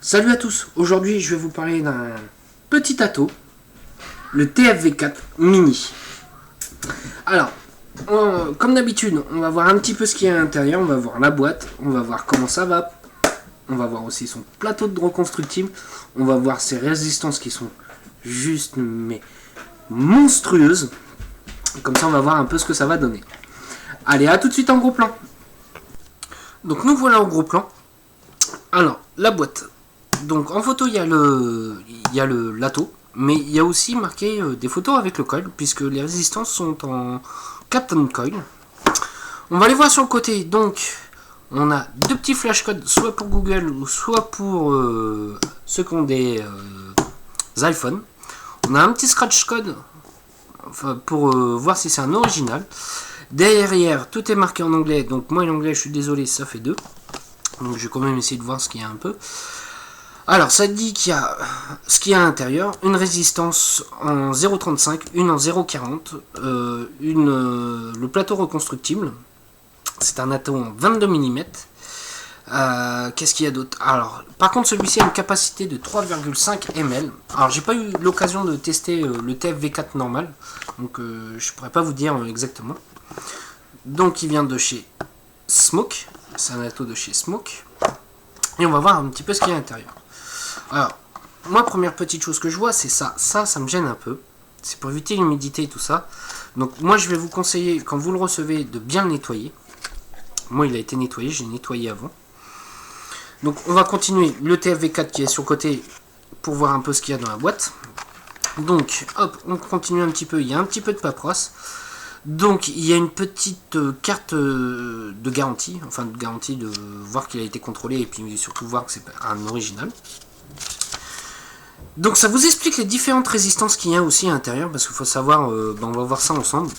Salut à tous, aujourd'hui je vais vous parler d'un petit ato, le TFV4 Mini. Alors, comme d'habitude, on va voir un petit peu ce qu'il y a à l'intérieur, on va voir la boîte, on va voir comment ça va, on va voir aussi son plateau de reconstructible, on va voir ses résistances qui sont juste mais monstrueuses. Comme ça on va voir un peu ce que ça va donner. Allez, à tout de suite en gros plan. Donc nous voilà en gros plan. Alors, la boîte. Donc en photo il y a l'ATO, mais il y a aussi marqué des photos avec le coil, puisque les résistances sont en Clapton coil. On va les voir sur le côté. Donc on a deux petits flashcodes, soit pour Google ou soit pour ceux qui ont des iPhones. On a un petit scratch code pour voir si c'est un original. Derrière tout est marqué en anglais, donc moi l'anglais je suis désolé, ça fait 2. Donc je vais quand même essayer de voir ce qu'il y a un peu. Alors ça dit qu'il y a ce qu'il y a à l'intérieur, une résistance en 0,35, une en 0,40, le plateau reconstructible, c'est un ato en 22 mm. Qu'est-ce qu'il y a d'autre? Alors par contre celui-ci a une capacité de 3,5 ml. Alors j'ai pas eu l'occasion de tester le TFV4 normal, donc je pourrais pas vous dire exactement. Donc il vient de chez Smoke, c'est un ato de chez Smoke. Et on va voir un petit peu ce qu'il y a à l'intérieur. Alors, moi, première petite chose que je vois, c'est ça. Ça me gêne un peu. C'est pour éviter l'humidité et tout ça. Donc, moi, je vais vous conseiller, quand vous le recevez, de bien le nettoyer. Moi, il a été nettoyé. J'ai nettoyé avant. Donc, on va continuer le TFV4 qui est sur le côté pour voir un peu ce qu'il y a dans la boîte. Donc, hop, on continue un petit peu. Il y a un petit peu de paperasse. Donc, il y a une petite carte de garantie. Enfin, de garantie de voir qu'il a été contrôlé et puis surtout voir que c'est un original. Donc ça vous explique les différentes résistances qu'il y a aussi à l'intérieur, parce qu'il faut savoir, on va voir ça ensemble,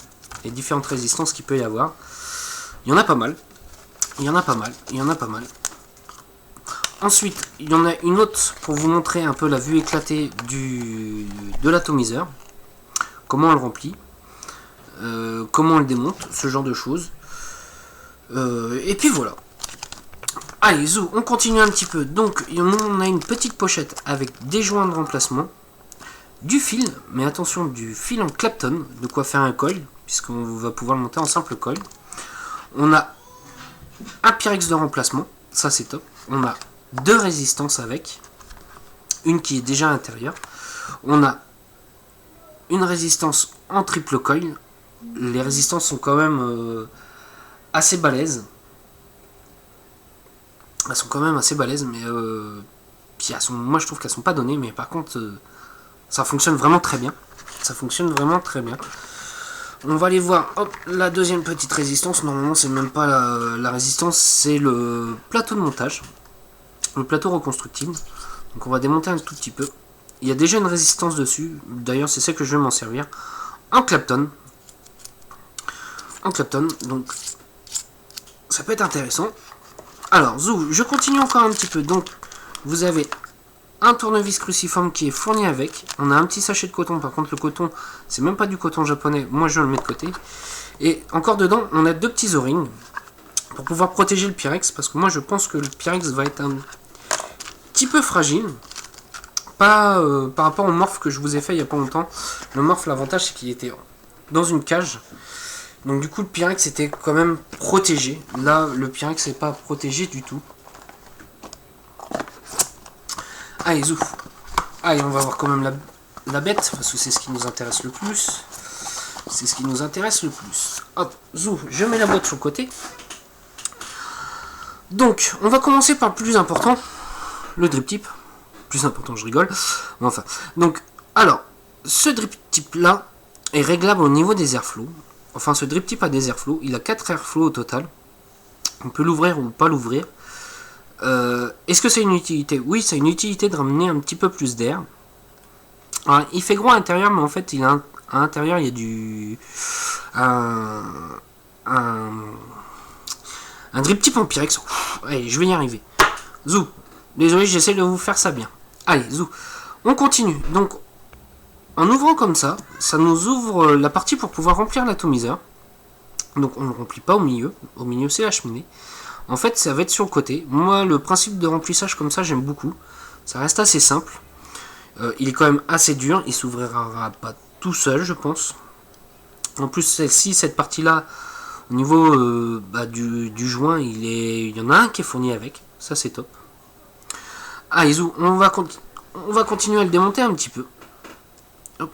les différentes résistances qu'il peut y avoir. Il y en a pas mal, il y en a pas mal, il y en a pas mal. Ensuite, il y en a une autre pour vous montrer un peu la vue éclatée de l'atomiseur, comment on le remplit, comment on le démonte, ce genre de choses. Et puis voilà. Allez, zou, on continue un petit peu. Donc, on a une petite pochette avec des joints de remplacement, du fil, mais attention, du fil en Clapton, de quoi faire un coil, puisqu'on va pouvoir le monter en simple coil. On a un Pyrex de remplacement, ça c'est top. On a deux résistances avec, une qui est déjà à l'intérieur. On a une résistance en triple coil. Les résistances sont quand même assez balèzes. Elles sont quand même assez balèzes, mais puis moi je trouve qu'elles sont pas données, mais par contre ça fonctionne vraiment très bien. Ça fonctionne vraiment très bien. On va aller voir, hop, la deuxième petite résistance. Normalement c'est même pas la résistance, c'est le plateau de montage, le plateau reconstructible. Donc on va démonter un tout petit peu. Il y a déjà une résistance dessus, d'ailleurs c'est ça que je vais m'en servir. En Clapton. En Clapton, donc ça peut être intéressant. Alors, zou, je continue encore un petit peu. Donc, vous avez un tournevis cruciforme qui est fourni avec. On a un petit sachet de coton. Par contre, le coton, c'est même pas du coton japonais. Moi, je le mets de côté. Et encore dedans, on a deux petits O-rings pour pouvoir protéger le Pyrex. Parce que moi, je pense que le Pyrex va être un petit peu fragile. Pas par rapport au morph que je vous ai fait il y a pas longtemps. Le morph, l'avantage, c'est qu'il était dans une cage. Donc du coup le Pyrex était quand même protégé. Là le Pyrex n'est pas protégé du tout. Allez zou. Allez, on va voir quand même la bête, parce que c'est ce qui nous intéresse le plus. C'est ce qui nous intéresse le plus. Hop, zou, je mets la boîte sur le côté. Donc on va commencer par le plus important, le drip tip. Plus important, je rigole. Enfin, donc alors ce drip tip là est réglable au niveau des airflows. Enfin, ce drip tip a des airflows. Il a 4 airflows au total. On peut l'ouvrir ou pas l'ouvrir. Est-ce que c'est une utilité? Oui, c'est une utilité de ramener un petit peu plus d'air. Il fait gros à l'intérieur, mais en fait, à l'intérieur, il y a du... un drip tip en Pyrex. Allez, je vais y arriver. Zou. Désolé, j'essaie de vous faire ça bien. Allez, zou. On continue. Donc, en ouvrant comme ça, ça nous ouvre la partie pour pouvoir remplir l'atomiseur. Donc on ne le remplit pas au milieu c'est la cheminée. En fait ça va être sur le côté. Moi le principe de remplissage comme ça j'aime beaucoup. Ça reste assez simple. Il est quand même assez dur. Il s'ouvrira pas tout seul, je pense. En plus, celle-ci, cette partie-là, au niveau du joint, il y en a un qui est fourni avec. Ça, c'est top. Ah, Izu, on va continuer à le démonter un petit peu. Hop.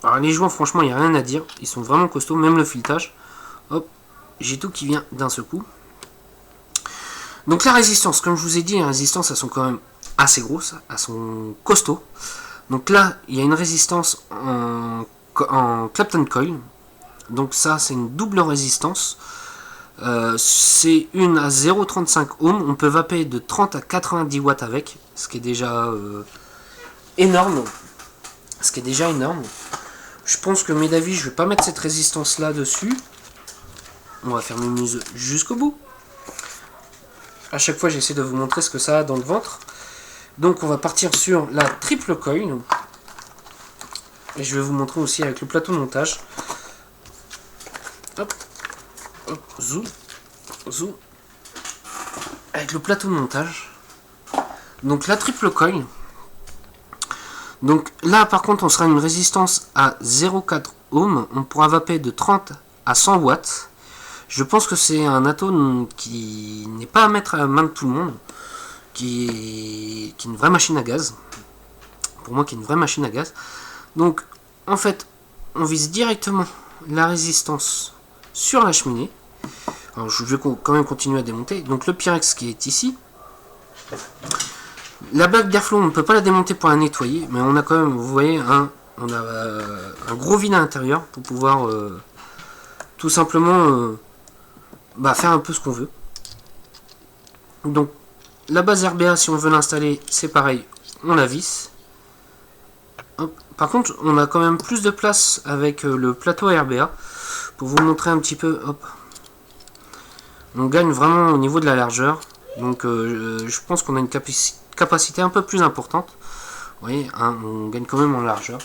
Alors, les joints, franchement, il n'y a rien à dire. Ils sont vraiment costauds, même le filetage. Hop, j'ai tout qui vient d'un seul coup. Donc, la résistance, comme je vous ai dit, les résistances, elles sont quand même assez grosses. Elles sont costauds. Donc là, il y a une résistance en Clapton Coil. Donc ça, c'est une double résistance. C'est une à 0,35 ohms. On peut vaper de 30 à 90 watts avec, ce qui est déjà énorme. Je pense que mes d'avis, je vais pas mettre cette résistance là dessus. On va faire mes muses jusqu'au bout. À chaque fois, j'essaie de vous montrer ce que ça a dans le ventre. Donc on va partir sur la triple coil. Et je vais vous montrer aussi avec le plateau de montage. Hop, hop, zoom, zoom. Avec le plateau de montage. Donc la triple coil. Donc là par contre on sera une résistance à 0,4 ohms. On pourra vaper de 30 à 100 watts. Je pense que c'est un atome qui n'est pas à mettre à la main de tout le monde. Qui est une vraie machine à gaz. Pour moi qui est une vraie machine à gaz. Donc en fait on vise directement la résistance sur la cheminée. Alors je vais quand même continuer à démonter. Donc le Pyrex qui est ici. La bague d'airflow, on ne peut pas la démonter pour la nettoyer, mais on a quand même, vous voyez, on a un gros vide à l'intérieur pour pouvoir tout simplement faire un peu ce qu'on veut. Donc la base RBA, si on veut l'installer, c'est pareil, on la visse. Hop. Par contre, on a quand même plus de place avec le plateau RBA. Pour vous montrer un petit peu, hop. On gagne vraiment au niveau de la largeur. Donc je pense qu'on a une capacité un peu plus importante. Vous voyez, on gagne quand même en largeur.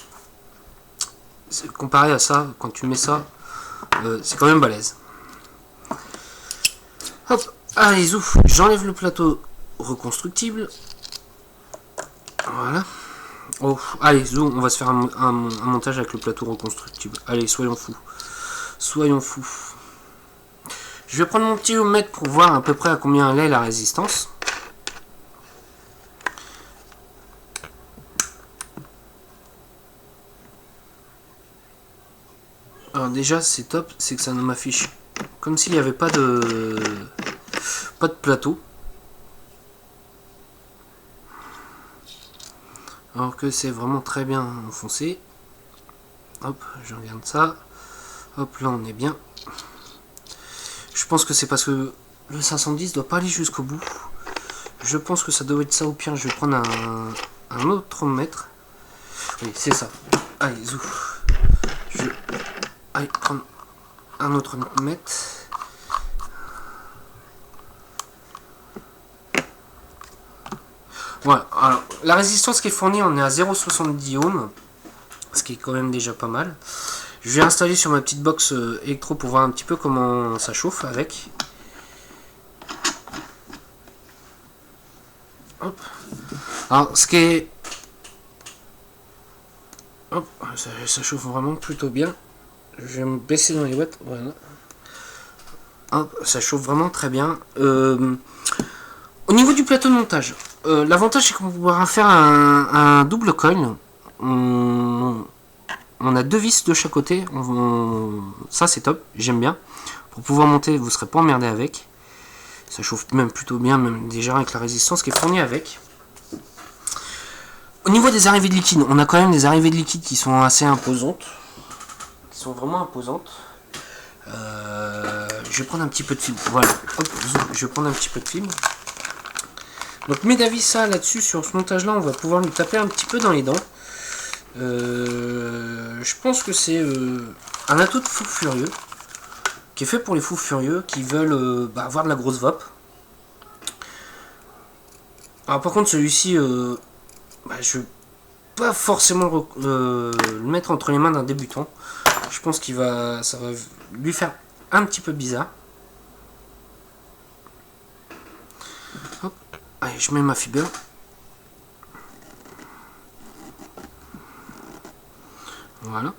Comparé à ça, quand tu mets ça, c'est quand même balèze. Hop, allez, ouf, j'enlève le plateau reconstructible. Voilà. Oh, allez, zoom, on va se faire un montage avec le plateau reconstructible. Allez, soyons fous. Soyons fous. Je vais prendre mon petit ohmmètre pour voir à peu près à combien elle est la résistance. Alors déjà, c'est top, c'est que ça ne m'affiche comme s'il n'y avait pas de plateau. Alors que c'est vraiment très bien enfoncé. Hop, je regarde ça. Hop, là on est bien. Je pense que c'est parce que le 510 doit pas aller jusqu'au bout. Je pense que ça doit être ça. Au pire, je vais prendre un autre mètre. Oui, c'est ça. Allez, zou. Allez, prendre un autre mètre. Voilà. Alors, la résistance qui est fournie, on est à 0,70 ohms. Ce qui est quand même déjà pas mal. Je vais installer sur ma petite box électro pour voir un petit peu comment ça chauffe avec. Hop. Alors, ce qui est... Hop, ça chauffe vraiment plutôt bien. Je vais me baisser dans les watts. Voilà. Hop, ça chauffe vraiment très bien. Au niveau du plateau de montage, l'avantage c'est qu'on pourra faire un double coil. On a deux vis de chaque côté. Ça c'est top, j'aime bien. Pour pouvoir monter, vous ne serez pas emmerdé avec. Ça chauffe même plutôt bien, même déjà avec la résistance qui est fournie avec. Au niveau des arrivées de liquide, on a quand même des arrivées de liquide qui sont assez imposantes. Qui sont vraiment imposantes. Je vais prendre un petit peu de film. Voilà. Hop, je vais prendre un petit peu de film. Donc mes d'avis ça là-dessus, sur ce montage-là, on va pouvoir nous taper un petit peu dans les dents. Je pense que c'est un atout de fou furieux. Qui est fait pour les fous furieux qui veulent avoir de la grosse vape. Alors par contre celui-ci, je ne vais pas forcément le mettre entre les mains d'un débutant. Je pense ça va lui faire un petit peu bizarre. Hop. Allez, je mets ma fibre. Voilà.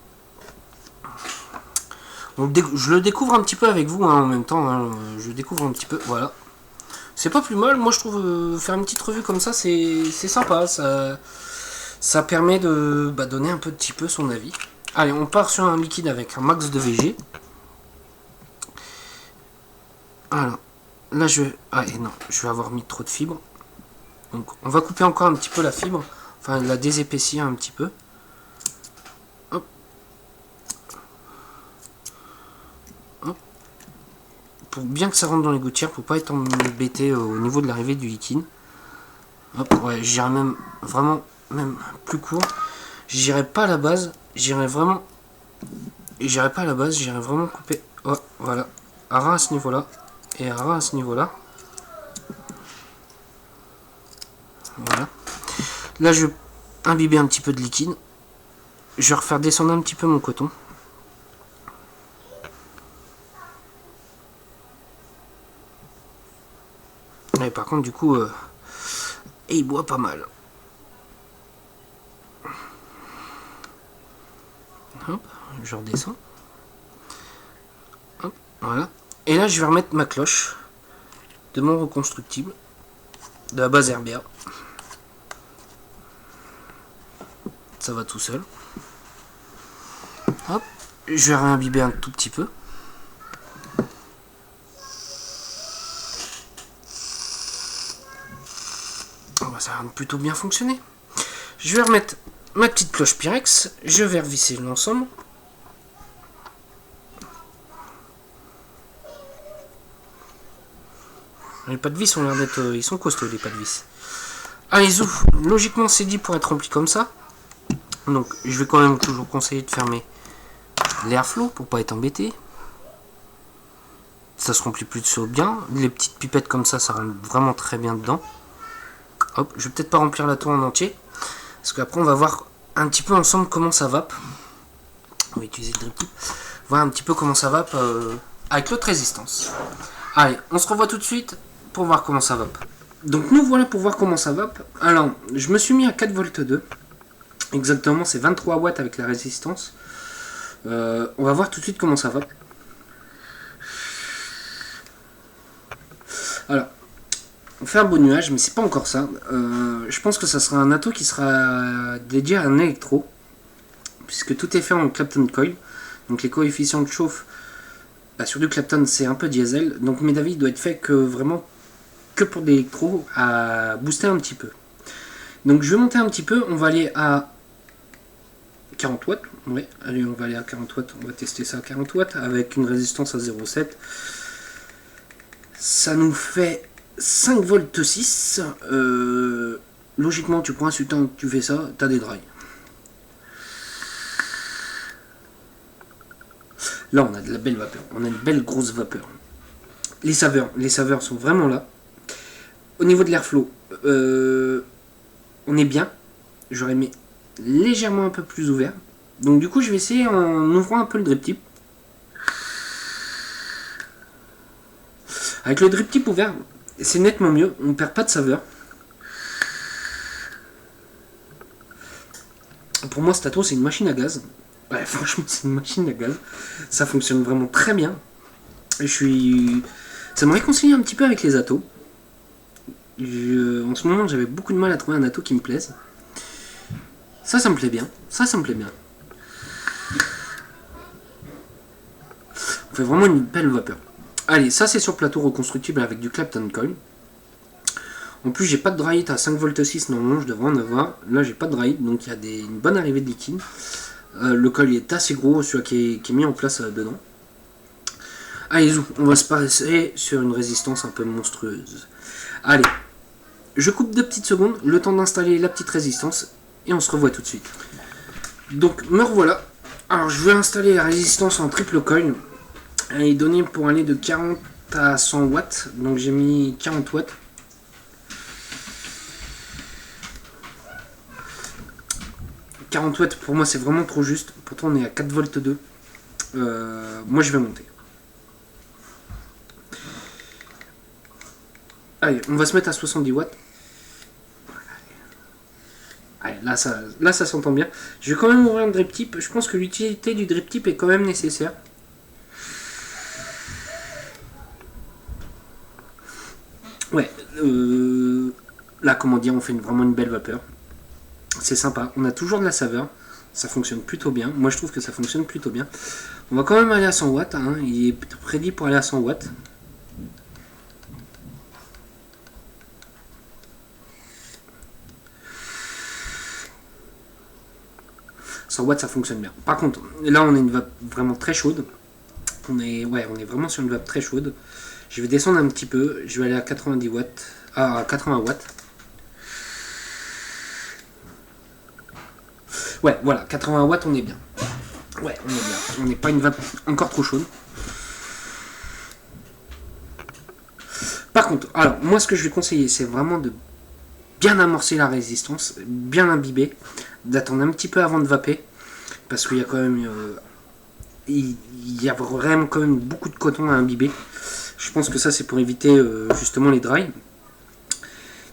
Donc, je le découvre un petit peu avec vous en même temps. Hein, je découvre un petit peu. Voilà. C'est pas plus mal. Moi, je trouve faire une petite revue comme ça, c'est sympa. Ça permet de donner un petit peu son avis. Allez, on part sur un liquide avec un max de VG. Alors, là, je vais avoir mis trop de fibres. Donc, on va couper encore un petit peu la fibre. Enfin, la désépaissir un petit peu. Hop. Hop. Pour bien que ça rentre dans les gouttières, pour pas être embêté au niveau de l'arrivée du liquide. Hop, ouais, j'irai même vraiment plus court. J'irai pas à la base, j'irai vraiment couper. Oh, voilà, à ras à ce niveau-là et à ras à ce niveau-là. Voilà. Là, je vais imbiber un petit peu de liquide. Je vais refaire descendre un petit peu mon coton. Et par contre, du coup, il boit pas mal. Hop, je redescends. Hop, voilà. Et là, je vais remettre ma cloche de mon reconstructible de la base RBA. Ça va tout seul. Hop, je vais réimbiber un tout petit peu. Ça va plutôt bien fonctionner. Je vais remettre ma petite cloche Pyrex. Je vais revisser l'ensemble. Les pas de vis ont l'air d'être... ils sont costauds, les pas de vis. Allez, zou. Logiquement, c'est dit pour être rempli comme ça. Donc, je vais quand même toujours conseiller de fermer l'airflow pour pas être embêté. Ça se remplit plutôt bien. Les petites pipettes comme ça rentre vraiment très bien dedans. Hop, je vais peut-être pas remplir la tour en entier. Parce qu'après, on va voir un petit peu ensemble comment ça vape. On va utiliser le drip tip. Voir un petit peu comment ça vape avec l'autre résistance. Allez, on se revoit tout de suite pour voir comment ça vape. Donc nous voilà pour voir comment ça vape. Alors, je me suis mis à 4V2. Exactement, c'est 23 watts avec la résistance. On va voir tout de suite comment ça vape. Alors, on fait un beau nuage, mais c'est pas encore ça. Je pense que ça sera un atto qui sera dédié à un électro, puisque tout est fait en Clapton coil. Donc les coefficients de chauffe sur du Clapton, c'est un peu diesel. Donc mes avis doit être fait que vraiment que pour des électros à booster un petit peu. Donc je vais monter un petit peu. On va aller à 40 watts. Ouais, allez, on va aller à 40 watts. On va tester ça à 40 watts avec une résistance à 0,7. Ça nous fait 5 volts 6. Logiquement, tu prends un sultan, tu fais ça, tu as des dry. Là, on a de la belle vapeur. On a une belle grosse vapeur. Les saveurs sont vraiment là. Au niveau de l'airflow, on est bien. J'aurais mis légèrement un peu plus ouvert. Donc du coup, je vais essayer en ouvrant un peu le drip tip. Avec le drip tip ouvert, c'est nettement mieux. On ne perd pas de saveur. Pour moi, Stato, c'est une machine à gaz. Ouais, franchement, c'est une machine à gaz. Ça fonctionne vraiment très bien. Ça me réconcilie un petit peu avec les attos. En ce moment, j'avais beaucoup de mal à trouver un atto qui me plaise. Ça me plaît bien. Ça me plaît bien. On fait vraiment une belle vapeur. Allez, ça c'est sur plateau reconstructible avec du Clapton coil. En plus, j'ai pas de dry heat à 5V6, normalement je devrais en avoir. Là, j'ai pas de dry heat, donc il y a une bonne arrivée de liquide. Le coil est assez gros, celui qui est mis en place dedans. Allez, on va se passer sur une résistance un peu monstrueuse. Allez, je coupe 2 petites secondes, le temps d'installer la petite résistance, et on se revoit tout de suite. Donc, me revoilà. Alors, je vais installer la résistance en triple coil. Elle est donnée pour aller de 40 à 100 watts, donc j'ai mis 40 watts. « 40 watts pour moi c'est vraiment trop juste, pourtant on est à 4V2. Moi je vais monter. Allez, on va se mettre à 70 watts. Allez, Là, ça s'entend bien. Je vais quand même ouvrir le drip tip. Je pense que l'utilité du drip tip est quand même nécessaire. Ouais. Là, comment dire, on fait vraiment une belle vapeur. C'est sympa. On a toujours de la saveur. Ça fonctionne plutôt bien. Moi, je trouve que ça fonctionne plutôt bien. On va quand même aller à 100 watts. Hein. Il est prédit pour aller à 100 watts. Watts, ça fonctionne bien. Par contre, là, on a une vape vraiment très chaude. On est vraiment sur une vape très chaude. Je vais descendre un petit peu. Je vais aller à 90 watts. À 80 watts. Ouais, voilà, 80 watts, on est bien. Ouais, on est bien. On n'est pas une vape encore trop chaude. Par contre, alors, moi, ce que je vais conseiller, c'est vraiment de bien amorcer la résistance, bien l'imbiber, d'attendre un petit peu avant de vaper, parce qu'il y a quand même il y a vraiment quand même beaucoup de coton à imbiber. Je pense que ça c'est pour éviter justement les dry.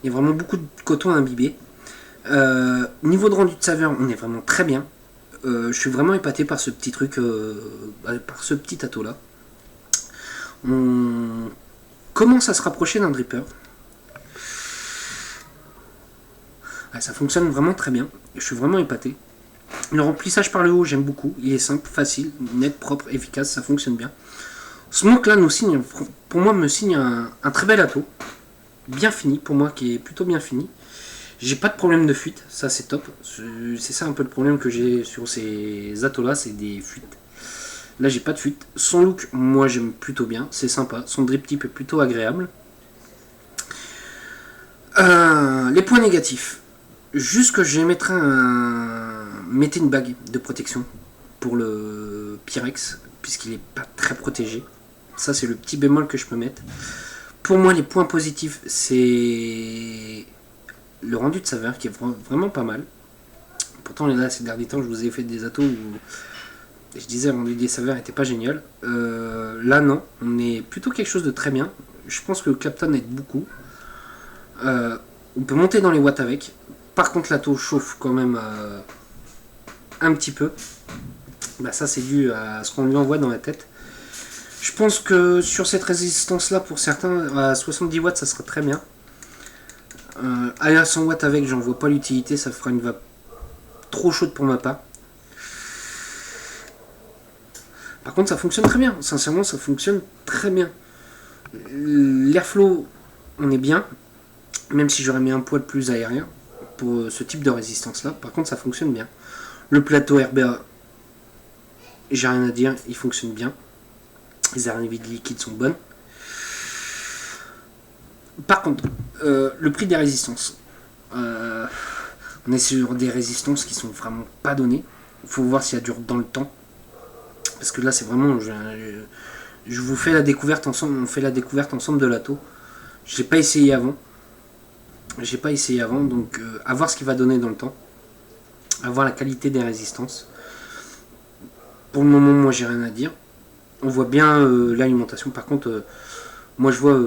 Il y a vraiment beaucoup de coton à imbiber. Niveau de rendu de saveur, on est vraiment très bien. Je suis vraiment épaté par ce petit truc, par ce petit ato là. On commence à se rapprocher d'un dripper. Ça fonctionne vraiment très bien. Je suis vraiment épaté. Le remplissage par le haut, j'aime beaucoup. Il est simple, facile, net, propre, efficace. Ça fonctionne bien. Smoke là pour moi me signe un très bel ato. Bien fini, pour moi qui est plutôt bien fini. J'ai pas de problème de fuite, ça c'est top. C'est ça un peu le problème que j'ai sur ces atos là, c'est des fuites. Là j'ai pas de fuite. Son look, moi j'aime plutôt bien, c'est sympa. Son drip tip est plutôt agréable. Les points négatifs. Juste que je mettrai mettez une bague de protection pour le Pyrex, puisqu'il n'est pas très protégé. Ça, c'est le petit bémol que je peux mettre. Pour moi, les points positifs, c'est le rendu de saveur qui est vraiment pas mal. Pourtant, là, ces derniers temps, je vous ai fait des atos où je disais le rendu des saveurs n'était pas génial. Là, non. On est plutôt quelque chose de très bien. Je pense que le Clapton aide beaucoup. On peut monter dans les watts avec. Par contre, l'ato chauffe quand même un petit peu. Bah, ça, c'est dû à ce qu'on lui envoie dans la tête. Je pense que sur cette résistance-là, pour certains, à 70 watts, ça sera très bien. Aller à 100 watts avec, j'en vois pas l'utilité. Ça fera une vape trop chaude pour ma part. Par contre, ça fonctionne très bien. Sincèrement, ça fonctionne très bien. L'airflow, on est bien. Même si j'aurais mis un poil plus aérien pour ce type de résistance là. Par contre, ça fonctionne bien. Le plateau RBA, j'ai rien à dire, il fonctionne bien. Les arrivées de liquide sont bonnes. Par contre, le prix des résistances. On est sur des résistances qui sont vraiment pas données. Il faut voir si elles durent dans le temps. Parce que là, c'est vraiment... Je vous fais la découverte ensemble. On fait la découverte ensemble de l'ato. Je l'ai pas essayé avant. Donc à voir ce qu'il va donner dans le temps. À voir la qualité des résistances. Pour le moment, moi, j'ai rien à dire. On voit bien l'alimentation. Par contre, moi, je vois...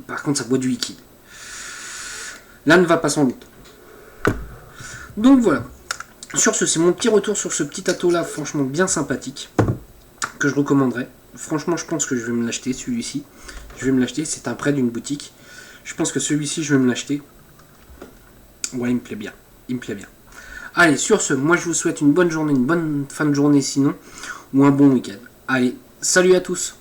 par contre, ça boit du liquide. Là, ne va pas sans doute. Donc voilà. Sur ce, c'est mon petit retour sur ce petit ato là, franchement bien sympathique, que je recommanderais. Franchement, je pense que je vais me l'acheter, celui-ci. Je vais me l'acheter, c'est un prêt d'une boutique. Je pense que celui-ci, je vais me l'acheter. Ouais, il me plaît bien. Il me plaît bien. Allez, sur ce, moi je vous souhaite une bonne journée, une bonne fin de journée sinon, ou un bon week-end. Allez, salut à tous!